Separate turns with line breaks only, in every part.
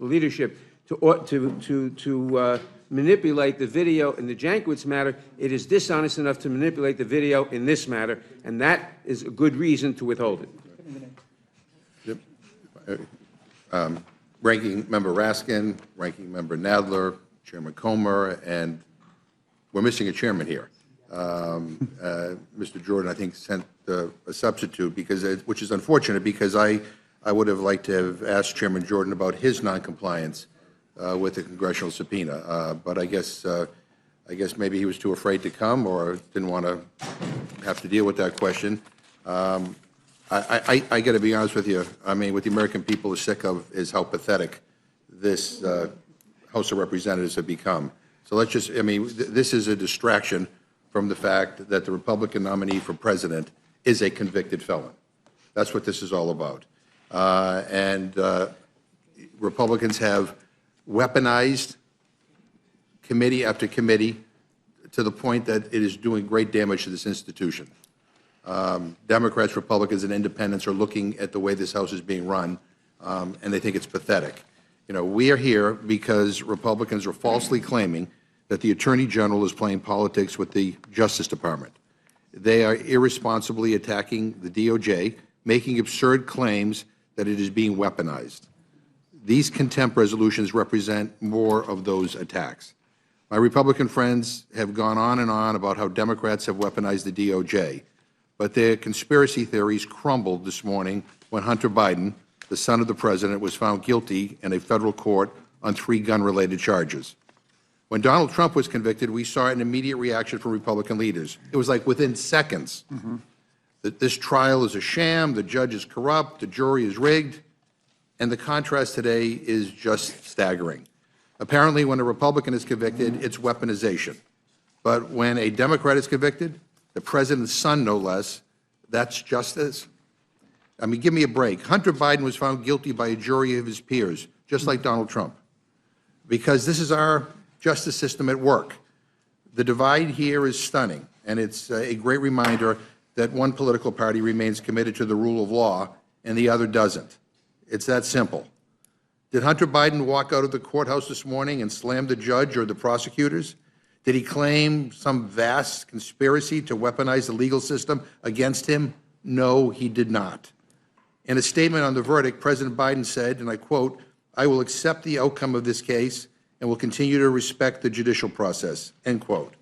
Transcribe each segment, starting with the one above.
the leadership to manipulate the video in the Jankowicz matter. It is dishonest enough to manipulate the video in this matter, and that is a good reason to withhold it.
Ranking Member Raskin, Ranking Member Nadler, Chairman Comer, and we're missing a chairman here. Mr. Jordan, I think, sent a substitute, which is unfortunate, because I would have liked to have asked Chairman Jordan about his noncompliance with the congressional subpoena, but I guess maybe he was too afraid to come or didn't want to have to deal with that question. I got to be honest with you. I mean, what the American people are sick of is how pathetic this House of Representatives have become. So let's just, I mean, this is a distraction from the fact that the Republican nominee for president is a convicted felon. That's what this is all about. Republicans have weaponized committee after committee to the point that it is doing great damage to this institution. Democrats, Republicans, and independents are looking at the way this House is being run, and they think it's pathetic. You know, we are here because Republicans are falsely claiming that the Attorney General is playing politics with the Justice Department. They are irresponsibly attacking the DOJ, making absurd claims that it is being weaponized. These contempt resolutions represent more of those attacks. My Republican friends have gone on and on about how Democrats have weaponized the DOJ, but their conspiracy theories crumbled this morning when Hunter Biden, the son of the President, was found guilty in a federal court on 3 gun-related charges. When Donald Trump was convicted, we saw an immediate reaction from Republican leaders. It was like within seconds that this trial is a sham, the judge is corrupt, the jury is rigged, and the contrast today is just staggering. Apparently, when a Republican is convicted, it's weaponization. But when a Democrat is convicted, the President's son no less, that's justice. I mean, give me a break. Hunter Biden was found guilty by a jury of his peers, just like Donald Trump, because this is our justice system at work. The divide here is stunning, and it's a great reminder that one political party remains committed to the rule of law and the other doesn't. It's that simple. Did Hunter Biden walk out of the courthouse this morning and slam the judge or the prosecutors? Did he claim some vast conspiracy to weaponize the legal system against him? No, he did not. In a statement on the verdict, President Biden said, and I quote, "I will accept the outcome of this case and will continue to respect the judicial process," end quote.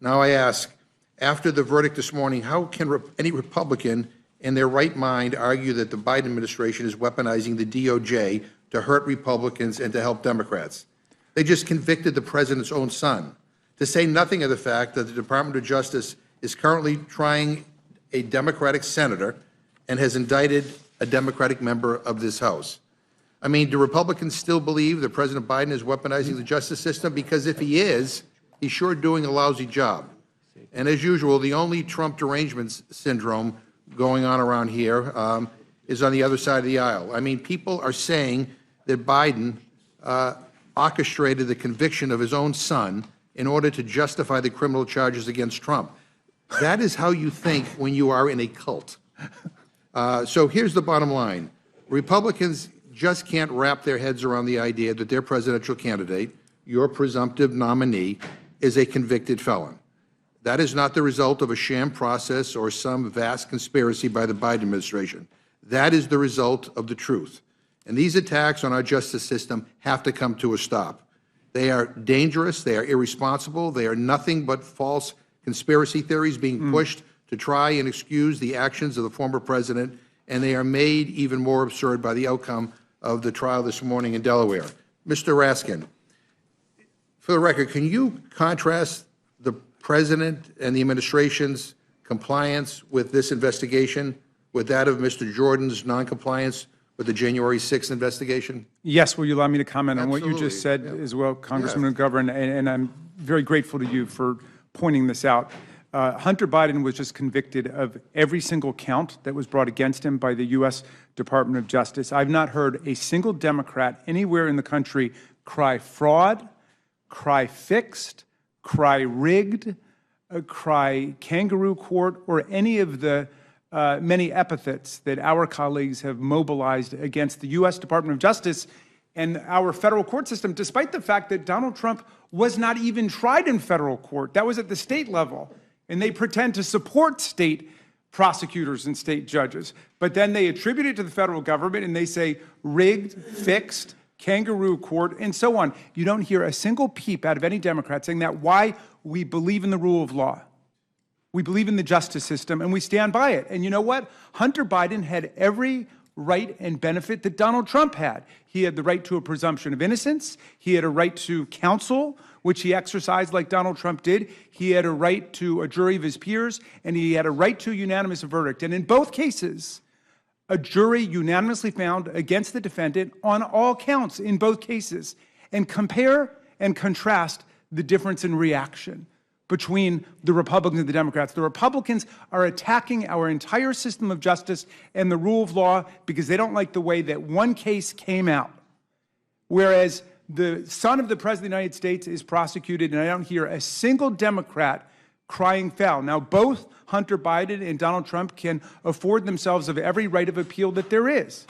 Now I ask, after the verdict this morning, how can any Republican in their right mind argue that the Biden administration is weaponizing the DOJ to hurt Republicans and to help Democrats? They just convicted the President's own son, to say nothing of the fact that the Department of Justice is currently trying a Democratic senator and has indicted a Democratic member of this House. I mean, do Republicans still believe that President Biden is weaponizing the justice system? Because if he is, he's sure doing a lousy job. And as usual, the only Trump derangement syndrome going on around here is on the other side of the aisle. I mean, people are saying that Biden orchestrated the conviction of his own son in order to justify the criminal charges against Trump. That is how you think when you are in a cult. So here's the bottom line. Republicans just can't wrap their heads around the idea that their presidential candidate, your presumptive nominee, is a convicted felon. That is not the result of a sham process or some vast conspiracy by the Biden administration. That is the result of the truth. And these attacks on our justice system have to come to a stop. They are dangerous, they are irresponsible, they are nothing but false conspiracy theories being pushed to try and excuse the actions of the former president, and they are made even more absurd by the outcome of the trial this morning in Delaware. Mr. Raskin, for the record, can you contrast the President and the administration's compliance with this investigation with that of Mr. Jordan's noncompliance with the January 6th investigation?
Yes, will you allow me to comment on what you
Absolutely.
just said
Yeah.
as well, Congressman McGovern, and I'm very grateful to you for pointing this out. Hunter Biden was just convicted of every single count that was brought against him by the U.S. Department of Justice. I've not heard a single Democrat anywhere in the country cry fraud, cry fixed, cry rigged, cry kangaroo court, or any of the many epithets that our colleagues have mobilized against the U.S. Department of Justice and our federal court system, despite the fact that Donald Trump was not even tried in federal court. That was at the state level. And they pretend to support state prosecutors and state judges. But then they attribute it to the federal government and they say rigged, fixed, kangaroo court, and so on. You don't hear a single peep out of any Democrat saying that. Why? We believe in the rule of law. We believe in the justice system, and we stand by it. And you know what? Hunter Biden had every right and benefit that Donald Trump had. He had the right to a presumption of innocence. He had a right to counsel, which he exercised like Donald Trump did. He had a right to a jury of his peers, and he had a right to a unanimous verdict. And in both cases, a jury unanimously found against the defendant on all counts in both cases. And compare and contrast the difference in reaction between the Republicans and the Democrats. The Republicans are attacking our entire system of justice and the rule of law because they don't like the way that one case came out. Whereas the son of the President of the United States is prosecuted, and I don't hear a single Democrat crying foul. Now, both Hunter Biden and Donald Trump can afford themselves of every right of appeal that there is.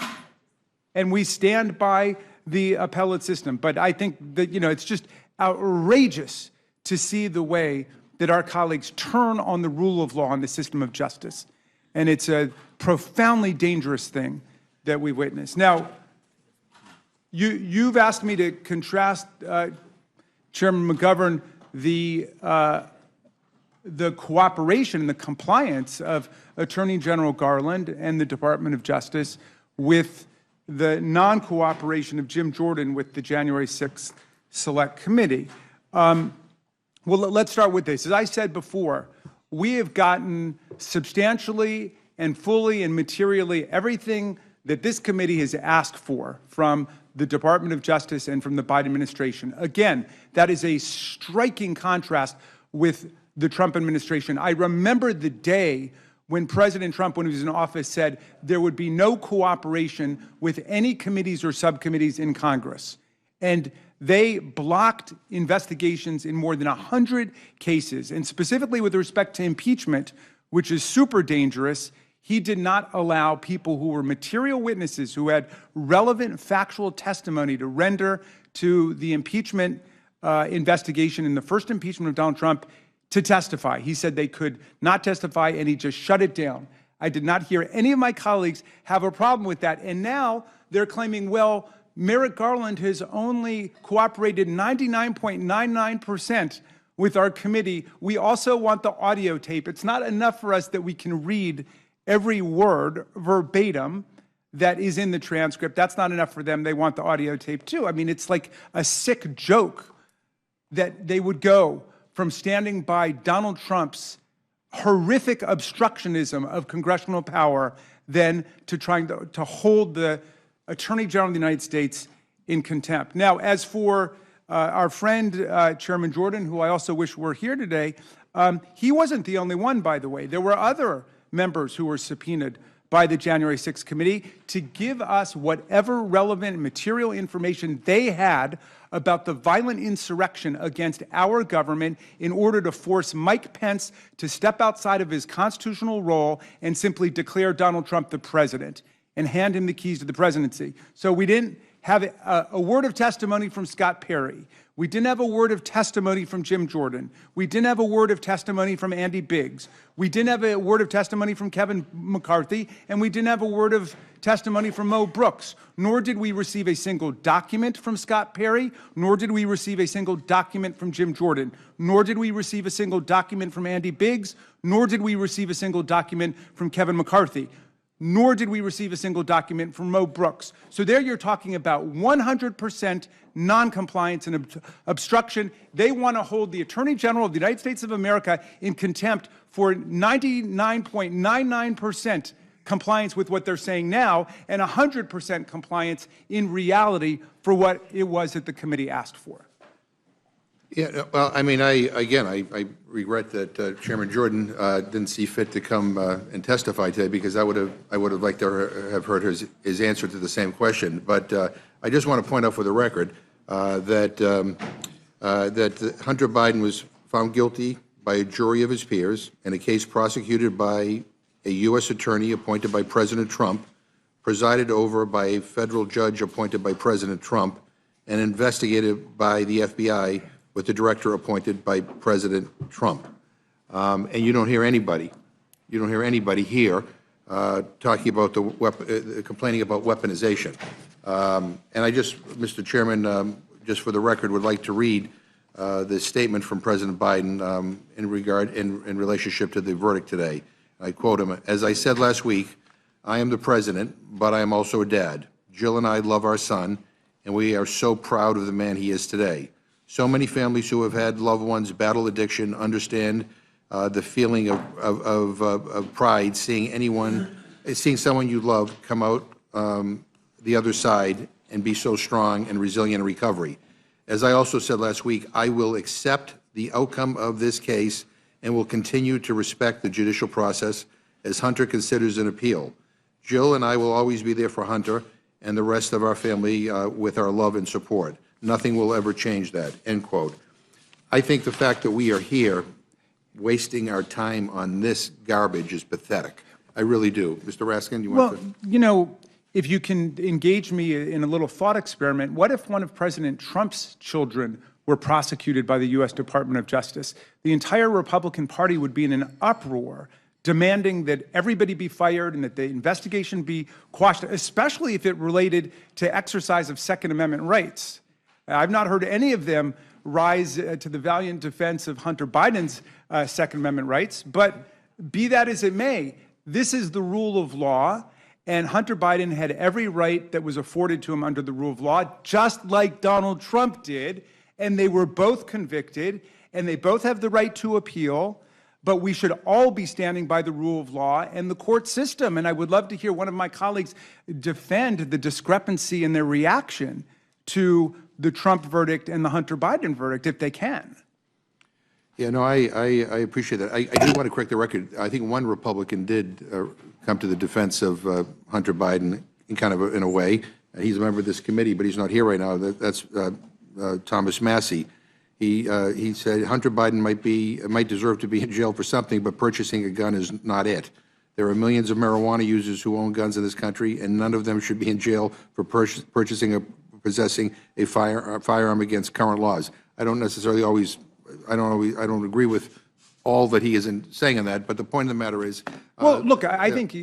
And we stand by the appellate system. But I think that, it's just outrageous to see the way that our colleagues turn on the rule of law and the system of justice. And it's a profoundly dangerous thing that we witness. Now, you've asked me to contrast, Chairman McGovern, the cooperation and the compliance of Attorney General Garland and the Department of Justice with the non-cooperation of Jim Jordan with the January 6th Select Committee. Well, let's start with this. As I said before, we have gotten substantially and fully and materially everything that this committee has asked for from the Department of Justice and from the Biden administration. Again, that is a striking contrast with the Trump administration. I remember the day when President Trump, when he was in office, said there would be no cooperation with any committees or subcommittees in Congress. And they blocked investigations in more than 100 cases. And specifically with respect to impeachment, which is super dangerous, he did not allow people who were material witnesses, who had relevant factual testimony to render to the impeachment investigation in the first impeachment of Donald Trump to testify. He said they could not testify, and he just shut it down. I did not hear any of my colleagues have a problem with that. And now they're claiming, well, Merrick Garland has only cooperated 99.99% with our committee. We also want the audio tape. It's not enough for us that we can read every word verbatim that is in the transcript. That's not enough for them. They want the audio tape too. I mean, it's like a sick joke that they would go from standing by Donald Trump's horrific obstructionism of congressional power than to trying to hold the Attorney General of the United States in contempt. Now, as for our friend, Chairman Jordan, who I also wish were here today, he wasn't the only one, by the way. There were other members who were subpoenaed by the January 6th committee to give us whatever relevant material information they had about the violent insurrection against our government in order to force Mike Pence to step outside of his constitutional role and simply declare Donald Trump the president and hand him the keys to the presidency. So we didn't have a word of testimony from Scott Perry. We didn't have a word of testimony from Jim Jordan. We didn't have a word of testimony from Andy Biggs. We didn't have a word of testimony from Kevin McCarthy, and we didn't have a word of testimony from Mo Brooks, nor did we receive a single document from Scott Perry, nor did we receive a single document from Jim Jordan, nor did we receive a single document from Andy Biggs, nor did we receive a single document from Kevin McCarthy, nor did we receive a single document from Mo Brooks. So there you're talking about 100% noncompliance and obstruction. They want to hold the Attorney General of the United States of America in contempt for 99.99% compliance with what they're saying now and 100% compliance in reality for what it was that the committee asked for.
Yeah, well, I mean, I regret that Chairman Jordan didn't see fit to come and testify today, because I would have liked to have heard his answer to the same question. But I just want to point out for the record that Hunter Biden was found guilty by a jury of his peers in a case prosecuted by a U.S. attorney appointed by President Trump presided over by a federal judge appointed by President Trump, and investigated by the FBI with the director appointed by President Trump. And you don't hear anybody here talking about complaining about weaponization. And I just, Mr. Chairman, just for the record, would like to read the statement from President Biden in relationship to the verdict today. I quote him, "As I said last week, I am the president, but I am also a dad. Jill and I love our son, and we are so proud of the man he is today. So many families who have had loved ones battle addiction understand the feeling of pride seeing someone you love come out the other side and be so strong and resilient in recovery. As I also said last week, I will accept the outcome of this case and will continue to respect the judicial process as Hunter considers an appeal. Jill and I will always be there for Hunter and the rest of our family with our love and support. Nothing will ever change that," end quote. I think the fact that we are here wasting our time on this garbage is pathetic. I really do. Mr. Raskin, you want to?
Well, you know, if you can engage me in a little thought experiment, what if one of President Trump's children were prosecuted by the U.S. Department of Justice? The entire Republican Party would be in an uproar, demanding that everybody be fired and that the investigation be quashed, especially if it related to exercise of Second Amendment rights. I've not heard any of them rise to the valiant defense of Hunter Biden's Second Amendment rights, but be that as it may, this is the rule of law, and Hunter Biden had every right that was afforded to him under the rule of law, just like Donald Trump did, and they were both convicted, and they both have the right to appeal, but we should all be standing by the rule of law and the court system. And I would love to hear one of my colleagues defend the discrepancy in their reaction to the Trump verdict and the Hunter Biden verdict, if they can.
Yeah, no, I appreciate that. I do want to correct the record. I think one Republican did come to the defense of Hunter Biden in a way. He's a member of this committee, but he's not here right now. That's Thomas Massey. He said Hunter Biden might deserve to be in jail for something, but purchasing a gun is not it. There are millions of marijuana users who own guns in this country, and none of them should be in jail for possessing a firearm against current laws. I don't necessarily always. I don't agree with all that he is saying on that, but the point of the matter is.
Well, look, I think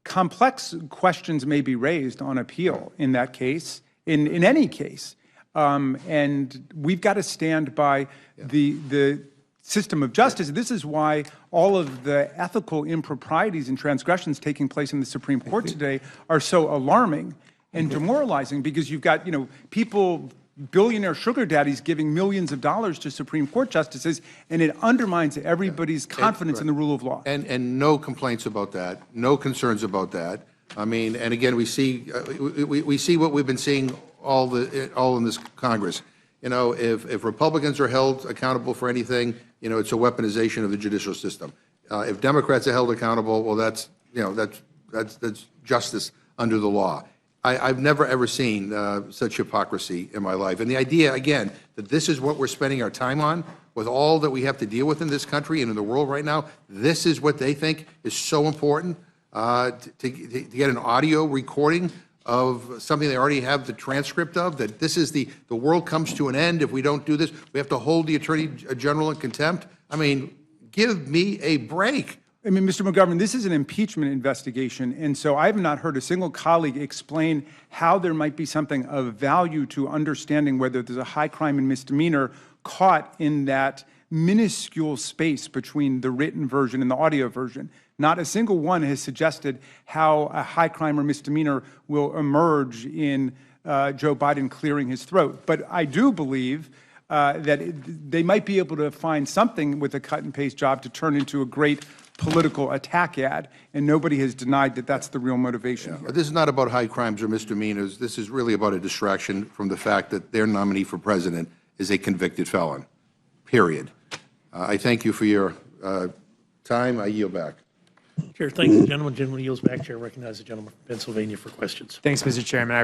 complex questions may be raised on appeal in that case, in any case. And we've got to stand by the system of justice. This is why all of the ethical improprieties and transgressions taking place in the Supreme Court today are so alarming and demoralizing, because you've got, people, billionaire sugar daddies giving millions of dollars to Supreme Court justices, and it undermines everybody's confidence in the rule of law.
And no complaints about that, no concerns about that. I mean, and again, we see what we've been seeing all in this Congress. If Republicans are held accountable for anything, it's a weaponization of the judicial system. If Democrats are held accountable, well, that's justice under the law. I've never ever seen such hypocrisy in my life. And the idea, again, that this is what we're spending our time on, with all that we have to deal with in this country and in the world right now, this is what they think is so important, to get an audio recording of something they already have the transcript of, that this is the world comes to an end if we don't do this. We have to hold the Attorney General in contempt. I mean, give me a break.
I mean, Mr. McGovern, this is an impeachment investigation, and so I have not heard a single colleague explain how there might be something of value to understanding whether there's a high crime and misdemeanor caught in that minuscule space between the written version and the audio version. Not a single one has suggested how a high crime or misdemeanor will emerge in Joe Biden clearing his throat. But I do believe that they might be able to find something with a cut and paste job to turn into a great political attack ad, and nobody has denied that that's the real motivation here.
This is not about high crimes or misdemeanors. This is really about a distraction from the fact that their nominee for president is a convicted felon, period. I thank you for your time. I yield back.
Chair, thanks the gentleman. Gentleman yields back. Chair recognizes the gentleman from Pennsylvania for questions.
Thanks, Mr. Chairman.